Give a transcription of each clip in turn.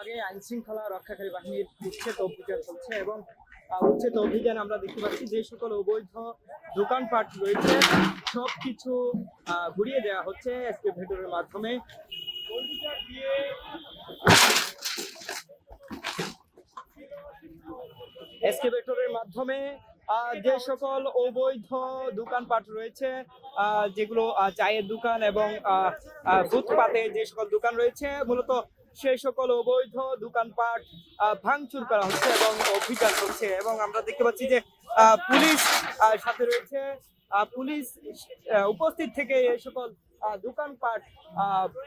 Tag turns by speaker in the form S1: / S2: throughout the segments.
S1: আগে আইন শৃঙ্খলা রক্ষাকারী বাহিনীর উচ্ছেদ অভিযান চলছে এবং উচ্ছেদ অভিযান আমরা দেখতে পাচ্ছি যে সকল অবৈধ দোকানপাট রয়েছে সবকিছু ঘুরিয়ে দেওয়া হচ্ছে এক্সকেভেটরের মাধ্যমে। এক্সকেভেটরের মাধ্যমে যে সকল অবৈধ দোকানপাট রয়েছে যেগুলো চায়ের দোকান এবং ফুটপাতে যে সকল দোকান রয়েছে মূলত সেই সকল অবৈধ দোকানপাট ভাঙচুর করা হচ্ছে এবং অভিযান হচ্ছে এবং আমরা দেখতে পাচ্ছি যে পুলিশ সাথে রয়েছে। পুলিশ উপস্থিত থেকে এই সকল দোকানপাট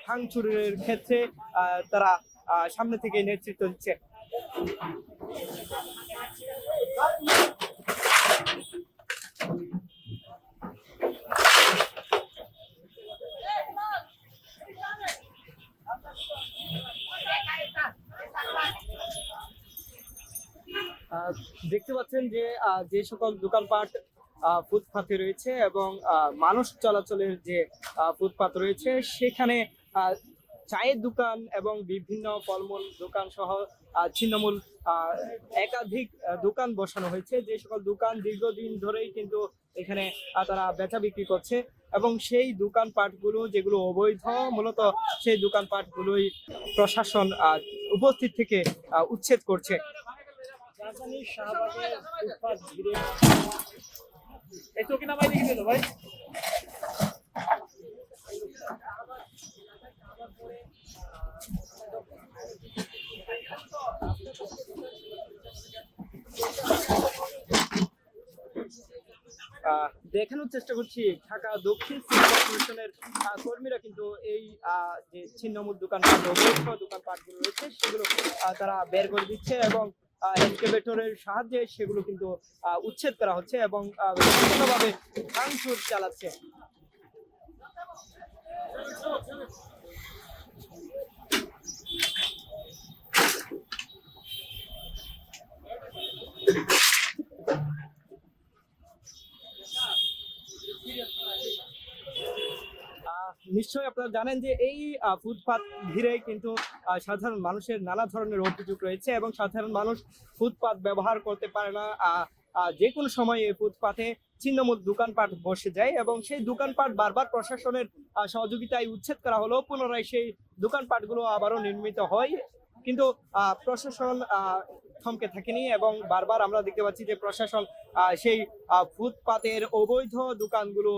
S1: ভাঙচুরের ক্ষেত্রে তারা সামনে থেকে নেতৃত্ব দিচ্ছে। দেখতে পাচ্ছেন যে যে সকল দোকানপাট ফুটপাতে রয়েছে এবং মানুষ চলাচলের যে ফুটপাত রয়েছে সেখানে চায়ের দোকান এবং বিভিন্ন ফলমূল দোকান সহ ছিন্নমূল একাধিক দোকান বসানো হয়েছে। যে সকল দোকান দীর্ঘদিন ধরেই কিন্তু এখানে তারা বেচা বিক্রি করছে এবং সেই দোকানপাটগুলো যেগুলো অবৈধ মূলত সেই দোকানপাটগুলোই প্রশাসন উপস্থিত থেকে উচ্ছেদ করছে। রাজধানীর শাহবাগের ফুটপাত ঘিরে এই চৌকি নামাই লিখে দিল ভাই। দেখানোর চেষ্টা করছি ঢাকা দক্ষিণ সিটি কর্পোরেশনের কর্মীরা কিন্তু এই যে ছিন্নমূল দোকানপাট অবৈধ দোকানপাটগুলো রয়েছে সেগুলো তারা বের করে দিচ্ছে এবং এক্সকেভেটরের সাহায্যে সেগুলো কিন্তু উচ্ছেদ করা হচ্ছে এবং বিভিন্নভাবে ভাঙচুর চালাচ্ছে। নিশ্চয়ই আপনারা জানেন যে এই ফুটপাত ঘিরে কিন্তু সাধারণ মানুষের নানা ধরনের অভিযোগ রয়েছে এবং সাধারণ মানুষ ফুটপাত ব্যবহার করতে পারে না। যে কোনো সময় এই ফুটপাতে ছিন্নমূল দোকানপাট বসে যায় এবং সেই দোকানপাট বারবার প্রশাসনের সহযোগিতায় উচ্ছেদ করা হলো, পুনরায় সেই দোকানপাটগুলো আবারও নির্মিত হয়, কিন্তু প্রশাসন থমকে থাকেনি এবং বারবার আমরা দেখতে পাচ্ছি যে প্রশাসন সেই ফুটপাতের অবৈধ দোকানগুলো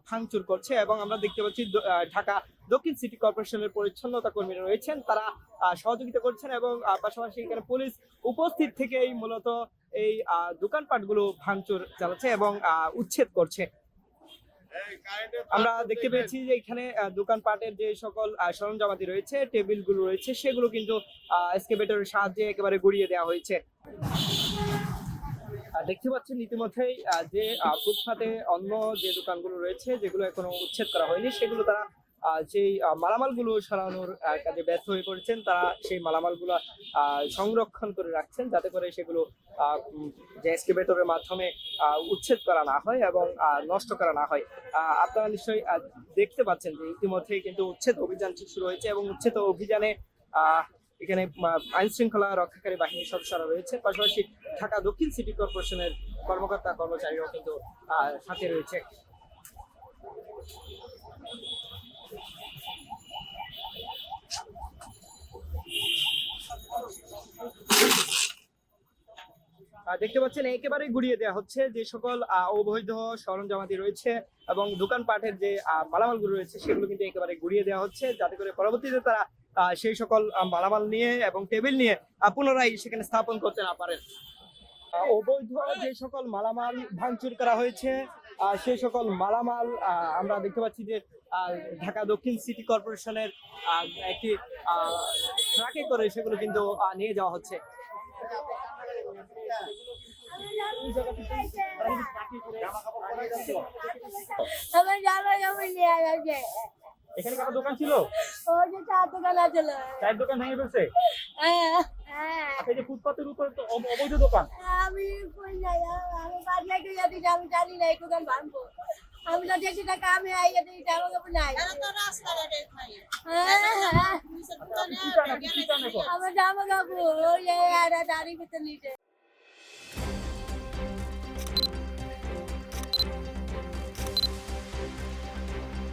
S1: ভাঙচুর করছে এবং আমরা দেখতে পাচ্ছি ঢাকা দক্ষিণ সিটি কর্পোরেশনের পরিচ্ছন্নতা কর্মীরা রয়েছেন, তারা সহযোগিতা করছেন এবং পাশাপাশি এখানে পুলিশ উপস্থিত থেকেই মূলত এই দোকানপাটগুলো ভাঙচুর চালাচ্ছে এবং উচ্ছেদ করছে। আমরা দেখতে পেয়েছি যে এখানে দোকানপাটের যে সকল সরঞ্জামাদি রয়েছে, টেবিলগুলো রয়েছে, সেগুলো কিন্তু এক্সকেভেটরের সাহায্যে একেবারে গুড়িয়ে দেওয়া হয়েছে। দেখতে পাচ্ছেন ইতিমধ্যেই যে ফুটপাতে অন্য যে দোকানগুলো রয়েছে যেগুলো এখনো উচ্ছেদ করা হয়নি সেগুলো তারা সেই মালামালগুলো সরানোর কাজে ব্যস্ত হয়ে পড়েছেন। তারা সেই মালামালগুলো সংরক্ষণ করে রাখছেন যাতে করে সেগুলো যে এক্সকেভেটরের মাধ্যমে উচ্ছেদ করা না হয় এবং নষ্ট করা না হয়। আপনারা নিশ্চয়ই দেখতে পাচ্ছেন যে ইতিমধ্যেই কিন্তু উচ্ছেদ অভিযান শুরু হয়েছে এবং উচ্ছেদ অভিযানে এখানে আইন শৃঙ্খলা রক্ষাকারী বাহিনীর সদস্যরা রয়েছে, পাশাপাশি ঢাকা দক্ষিণ সিটি কর্পোরেশনের কর্মকর্তা কর্মচারীরাও কিন্তু সাথে রয়েছে। দেখতে পাচ্ছেন একেবারে গুড়িয়ে দেওয়া হচ্ছে যে সকল অবৈধ সরঞ্জামাদি রয়েছে এবং দোকানপাটের যে মালামালগুলো রয়েছে সেগুলো কিন্তু একেবারে গুড়িয়ে দেওয়া হচ্ছে যাতে করে পরবর্তীতে তারা সেই সকল মালামাল নিয়ে এবং টেবিল নিয়ে পুনরায় সেখানে স্থাপন করতে না পারেন। অবৈধ যে সকল মালামাল ভাঙচুর করা হয়েছে সেই সকল মালামাল আমরা দেখতে পাচ্ছি যে ঢাকা দক্ষিণ সিটি কর্পোরেশনের একটি ট্রাকে করে সেগুলো কিন্তু নিয়ে যাওয়া হচ্ছে। এখানে কার দোকান ছিল?
S2: ওই যে চার দোকান আছিল।
S1: চায়ের দোকান ভেঙে ফেলছে?
S2: হ্যাঁ।
S1: এই যে ফুটপাতের উপরে তো অবৈধ দোকান।
S2: আমি কই নাই, আমি বাজারে গিয়ে দিই, আমি জানি না এই দোকান ভাঙবো। আমি তো দেখি টাকা আমি আইয়া দিই টাকা কবে নাই। এরা তো রাস্তাঘাটে খাই। হ্যাঁ।
S1: কাপড়
S2: আমার জামা কাপড় ওই যে দাঁড়িয়ে ভিতরে নিচে